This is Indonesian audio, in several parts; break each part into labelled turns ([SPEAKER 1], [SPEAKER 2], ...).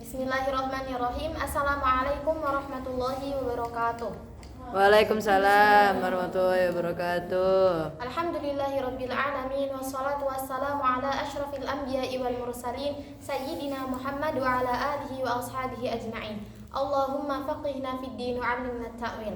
[SPEAKER 1] Bismillahirrahmanirrahim. Assalamualaikum warahmatullahi wabarakatuh.
[SPEAKER 2] Waalaikumsalam warahmatullahi wabarakatuh.
[SPEAKER 1] Alhamdulillahirabbil alamin wassalatu wassalamu ala asyrafil anbiya'i wal mursalin sayyidina Muhammad wa ala alihi wa ashabihi ajma'in. Allahumma faqihna fid din wa 'allimna ta'wil.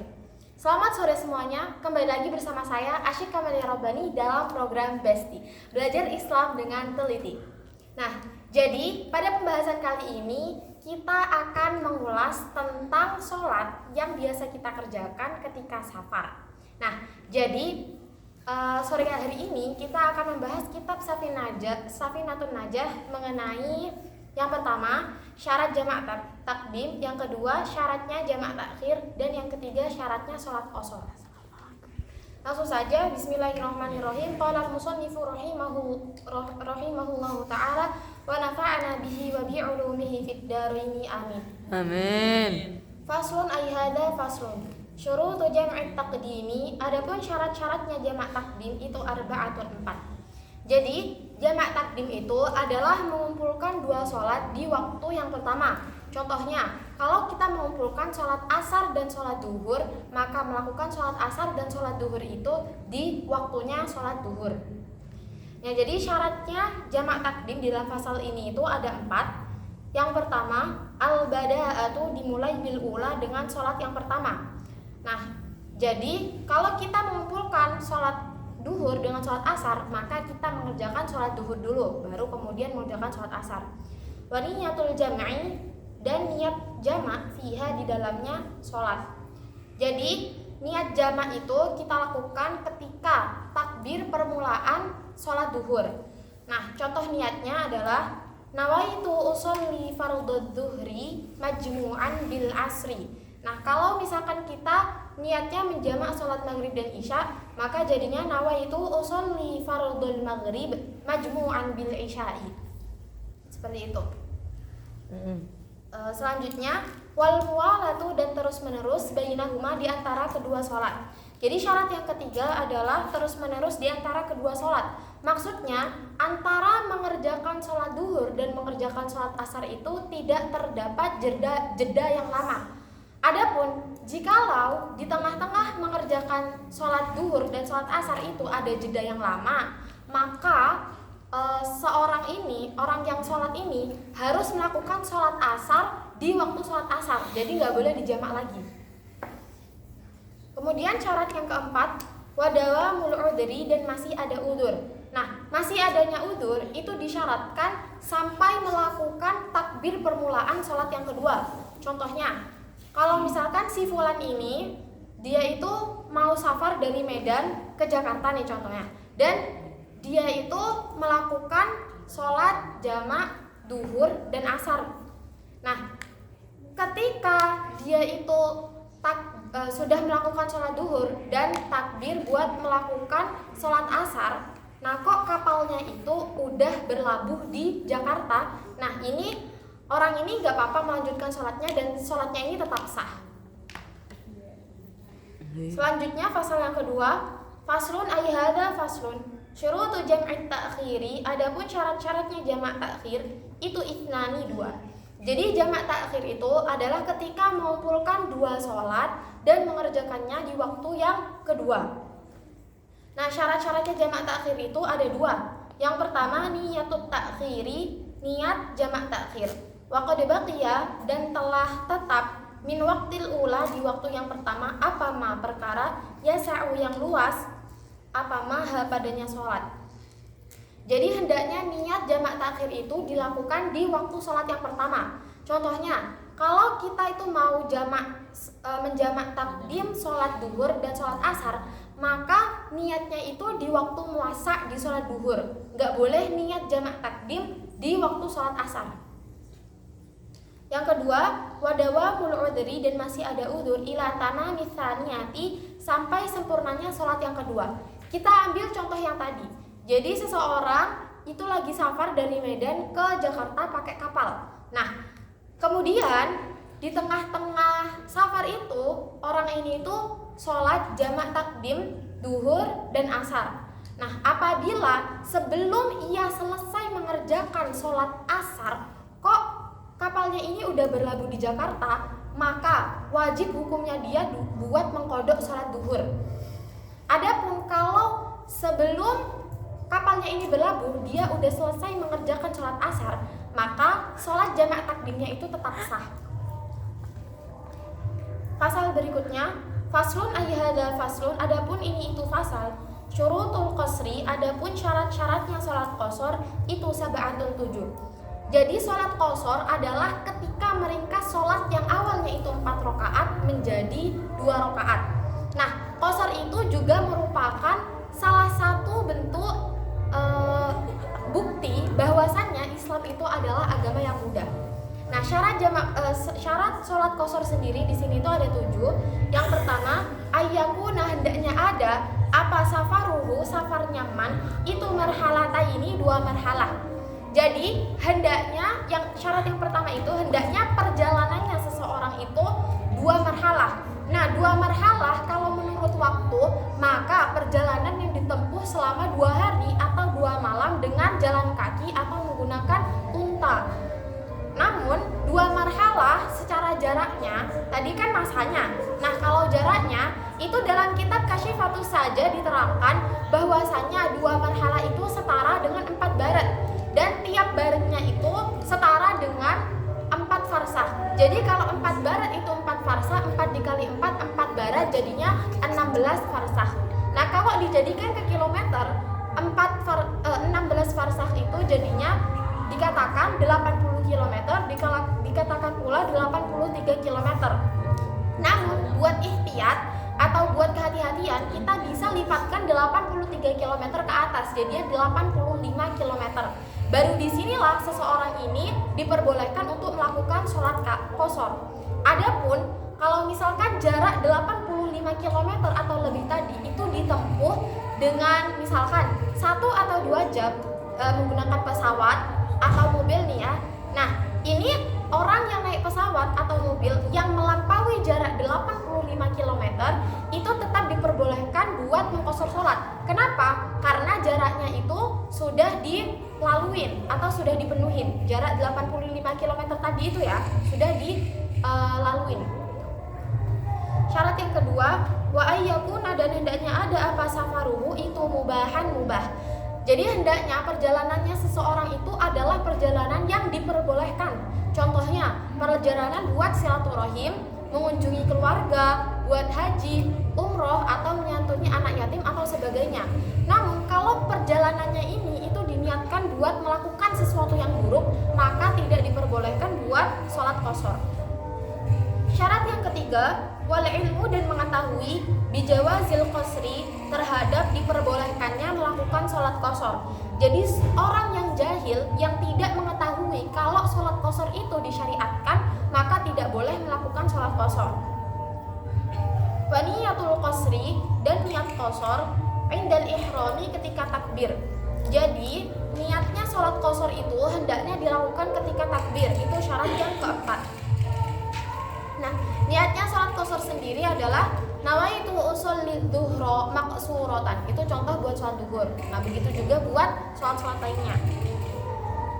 [SPEAKER 1] Selamat sore semuanya, kembali lagi bersama saya Asyik Kamalia Rabbani dalam program Besti, Belajar Islam dengan Teliti. Nah, jadi pada pembahasan kali ini kita akan mengulas tentang sholat yang biasa kita kerjakan ketika safar. Nah, jadi sore hari ini kita akan membahas kitab Safinatun Najah mengenai yang pertama syarat jamak takdim, yang kedua syaratnya jamak takhir, dan yang ketiga syaratnya sholat qashar. Langsung saja, bismillahirrahmanirrahim. Qala al-musannifu rahimahullahu ta'ala wa nafa'ana bihi wa bi'ulumihi fid dharaini amin.
[SPEAKER 2] Amin.
[SPEAKER 1] Faslun ay hadza faslun. Syurutu jam'i taqdimi, adapun syarat-syaratnya jamak takdim itu arba'atun 4. Jadi, jamak takdim itu adalah mengumpulkan dua sholat di waktu yang pertama. Contohnya, kalau kita mengumpulkan sholat asar dan sholat duhur, maka melakukan sholat asar dan sholat duhur itu di waktunya sholat duhur. Ya, jadi syaratnya jamak takdim di dalam pasal ini itu ada 4. Yang pertama, al-bada'atu, dimulai bil ula dengan sholat yang pertama. Nah, jadi kalau kita mengumpulkan sholat duhur dengan sholat asar, maka kita mengerjakan sholat duhur dulu, baru kemudian mengerjakan sholat asar. Wa niyatul jam'i, dan niat jamak fiha, di dalamnya sholat. Jadi niat jamak itu kita lakukan ketika takbir permulaan sholat duhur. Nah, contoh niatnya adalah nawaitu usolli fardhu dhuhri majmu'an bil asri. Nah, kalau misalkan kita niatnya menjamak sholat maghrib dan isya, maka jadinya nawaitu usolli fardhul maghrib majmu'an bil isya'i. Seperti itu. Selanjutnya wal muwalatu, dan terus menerus bainahuma, di antara kedua sholat. Jadi syarat yang ketiga adalah terus menerus di antara kedua sholat. Maksudnya antara mengerjakan sholat duhur dan mengerjakan sholat asar itu tidak terdapat jeda yang lama. Adapun jikalau di tengah-tengah mengerjakan sholat duhur dan sholat asar itu ada jeda yang lama, maka orang yang sholat ini harus melakukan sholat asar di waktu sholat asar, jadi nggak boleh dijamak lagi. Kemudian syarat yang keempat, wadawamul udhri, dan masih ada udzur. Nah, masih adanya udzur itu disyaratkan sampai melakukan takbir permulaan sholat yang kedua. Contohnya, kalau misalkan si fulan ini dia itu mau safar dari Medan ke Jakarta nih contohnya, dan dia itu melakukan sholat jamak duhur dan asar. Nah, ketika dia itu sudah melakukan sholat duhur dan takbir buat melakukan sholat asar, nah kok kapalnya itu udah berlabuh di Jakarta. Nah, ini orang ini nggak apa-apa melanjutkan sholatnya, dan sholatnya ini tetap sah. Selanjutnya pasal yang kedua, faslun ay hadza faslun. Syurutu jam'i ta'khiri, adapun syarat-syaratnya jamak takhir itu itnani, 2. Jadi jamak takhir itu adalah ketika mengumpulkan dua sholat dan mengerjakannya di waktu yang kedua. Nah, syarat-syaratnya jamak takhir itu ada 2. Yang pertama niyatut takhiri, niat jamak takhir. Wa qad baqiya, dan telah tetap min waqtil ula, di waktu yang pertama, apa ma perkara yasa'u, yang luas, apa maha padanya sholat. Jadi hendaknya niat jamak takhir itu dilakukan di waktu sholat yang pertama. Contohnya, kalau kita itu mau menjamak takdim sholat duhur dan sholat asar, maka niatnya itu di waktu muasa di sholat duhur. Nggak boleh niat jamak takdim di waktu sholat asar. Yang kedua, wadawamul udhri, dan masih ada udzur ila tamami tsaniyati, sampai sempurnanya sholat yang kedua. Kita ambil contoh yang tadi. Jadi seseorang itu lagi safar dari Medan ke Jakarta pakai kapal. Nah, kemudian di tengah-tengah safar itu orang ini itu sholat jamak takdim duhur dan asar. Nah, apabila sebelum ia selesai mengerjakan sholat asar kok kapal kapalnya ini udah berlabuh di Jakarta, maka wajib hukumnya dia buat mengkodok sholat duhur. Adapun kalau sebelum kapalnya ini berlabuh, dia udah selesai mengerjakan sholat asar, maka sholat jamak takdimnya itu tetap sah. Pasal berikutnya, faslun ayyahada faslun, adapun ini itu fasal. Syurutul qasri, adapun syarat-syaratnya sholat qasar itu sab'atun 7. Jadi sholat qasar adalah ketika meringkas sholat yang awalnya itu 4 rakaat menjadi 2 rakaat. Nah, qasar itu juga merupakan salah satu bentuk bukti bahwasannya Islam itu adalah agama yang mudah. Nah, syarat sholat qasar sendiri di sini itu ada 7. Yang pertama, ayyakuna, hendaknya ada apa safaruhu, safarnya man itu marhalataini, 2 marhalah. Jadi hendaknya syarat yang pertama itu hendaknya perjalanannya seseorang itu 2 marhalah. Nah, 2 marhalah kalau menurut waktu, maka perjalanan yang ditempuh selama 2 hari atau 2 malam dengan jalan kaki atau menggunakan unta. Namun 2 marhalah secara jaraknya tadi kan masanya. Nah, kalau jaraknya itu dalam kitab Kasyifatus saja diterangkan bahwasannya 2 marhalah itu setara dengan 4 barat, dan tiap baratnya itu setara dengan 4 farsah. Jadi kalau 4 barat itu 4 farsah, 4 dikali 4 barat jadinya 16 farsah. Nah, kalau dijadikan ke kilometer, 16 farsah itu jadinya dikatakan 80 km, dikatakan pula 83 km. Namun buat ihtiyat atau buat kehati-hatian, kita bisa lipatkan 83 km ke atas, jadinya 85 km. Baru disinilah seseorang ini diperbolehkan untuk melakukan sholat qasar. Adapun kalau misalkan jarak 85 km atau lebih tadi itu ditempuh dengan misalkan 1 atau 2 jam menggunakan pesawat atau mobil nih ya. Nah, ini orang yang naik pesawat atau mobil yang melampaui jarak 85 km itu tetap diperbolehkan buat mengqasar sholat. Kenapa? Karena jaraknya itu sudah dilaluin atau sudah dipenuhin. Jarak 85 km tadi itu ya sudah dilaluin. Syarat yang kedua, wa ayyakuna, dan hendaknya ada apa safaruhu itu mubahan mubah. Jadi hendaknya perjalanannya seseorang itu adalah perjalanan yang diperbolehkan. Contohnya, perjalanan buat silaturahim, mengunjungi keluarga, buat haji, umroh, atau menyantuni anak yatim atau sebagainya. Namun, kalau perjalanannya ini itu diniatkan buat melakukan sesuatu yang buruk, maka tidak diperbolehkan buat sholat qasar. Syarat yang ketiga, wal ilmu, dan mengetahui bijawazil qasri, terhadap diperbolehkannya melakukan sholat qasar. Jadi orang yang jahil yang tidak mengetahui kalau sholat qasar itu disyariatkan, maka tidak boleh melakukan sholat qasar. Wa niyatul qasri, dan niat qasar indal ihrami, ketika takbir. Jadi niatnya sholat qasar itu hendaknya dilakukan ketika takbir. Itu syarat yang keempat. Nah, niatnya sholat qasar sendiri adalah nawaitu usolli dhuhra maqsuratan. Itu contoh buat sholat duhur. Nah, begitu juga buat sholat-sholat lainnya.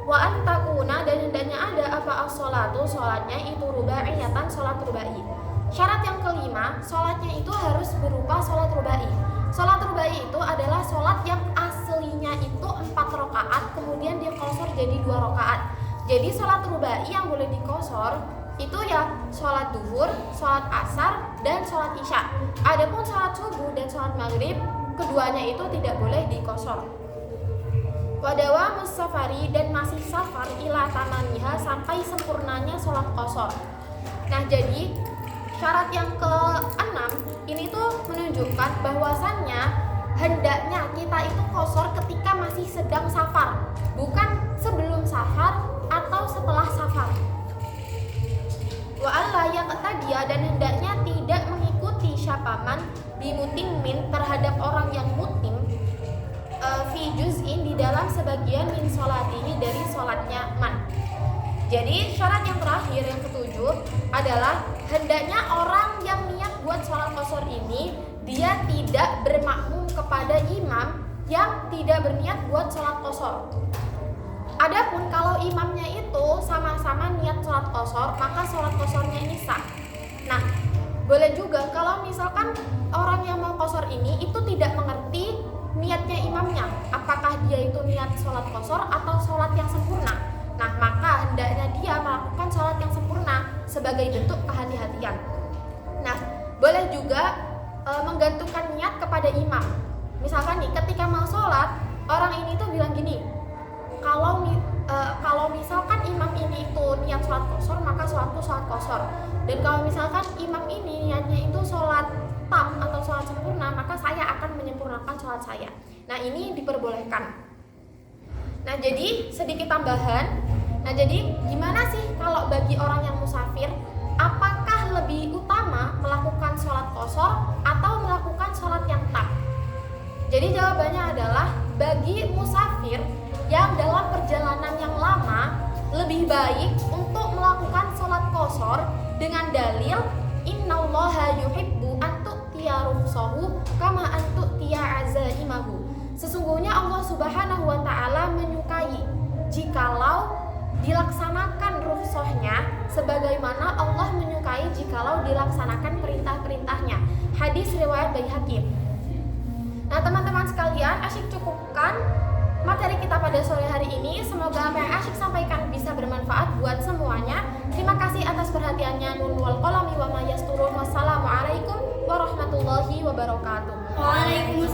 [SPEAKER 1] Wa antakuna, dan hendaknya ada apa as-sholatu, sholatnya itu rubaiyatan, sholat rubai. Syarat yang kelima, sholatnya itu harus berupa sholat rubai. Sholat rubai itu adalah sholat yang aslinya itu 4 rakaat, kemudian diqasar jadi 2 rakaat. Jadi sholat rubai yang boleh diqasar itu ya sholat duhur, sholat asar, dan sholat isya. Adapun sholat subuh dan sholat maghrib, keduanya itu tidak boleh diqasar. Wadawa musafari, dan masih safar ila tamamiha, sampai sempurnanya sholat qasar. Nah, jadi syarat yang ke-6 ini tuh menunjukkan bahwasannya hendaknya kita itu qasar ketika masih sedang safar, bukan sebelum safar atau setelah safar. Wa alla yaqtadiya, dan hendaknya tidak mengikuti syapaman bimutimmin, terhadap orang yang mutim, fi juz'in, di dalam sebagian min sholatihi, dari sholatnya man. Jadi syarat yang terakhir, yang ketujuh, adalah hendaknya orang yang niat buat sholat qasar ini dia tidak bermakmum kepada imam yang tidak berniat buat sholat qasar. Adapun kalau imamnya itu sama-sama niat sholat qasar ini itu tidak mengerti niatnya imamnya, apakah dia itu niat sholat qashar atau sholat yang sempurna. Nah, maka hendaknya dia melakukan sholat yang sempurna sebagai bentuk kehati-hatian. Nah, boleh juga menggantungkan niat kepada imam. Misalkan nih, ketika mau sholat, orang ini tuh bilang gini, kalau misalkan imam ini itu niat sholat qashar, maka sholatku sholat qashar. Dan kalau misalkan imam ini niatnya itu sholat tam atau sholat sempurna, maka saya akan menyempurnakan sholat saya. Nah, ini diperbolehkan. Nah, jadi sedikit tambahan. Nah, jadi gimana sih kalau bagi orang yang musafir, apakah lebih utama melakukan sholat qashar atau melakukan sholat yang tam? Jadi jawabannya adalah bagi musafir yang dalam perjalanan yang lama lebih baik untuk melakukan sholat qashar dengan dalil innallaha yuhibbu an tu'tiya rukhsahu kama an tu'tiya azaimahu. Sesungguhnya Allah Subhanahu wa taala menyukai jikalau dilaksanakan rukhsahnya sebagaimana Allah menyukai jikalau dilaksanakan perintah-perintahnya. Hadis riwayat Baihaqi. Nah, teman-teman sekalian, Asyik cukupkan materi kita pada sore hari ini. Semoga apa yang Asyik sampaikan bisa bermanfaat buat semuanya. Terima kasih atas perhatiannya. Nun wal qalami wa ma yasturun. Wassalamualaikum warahmatullahi wabarakatuh.
[SPEAKER 3] Waalaikumsalam.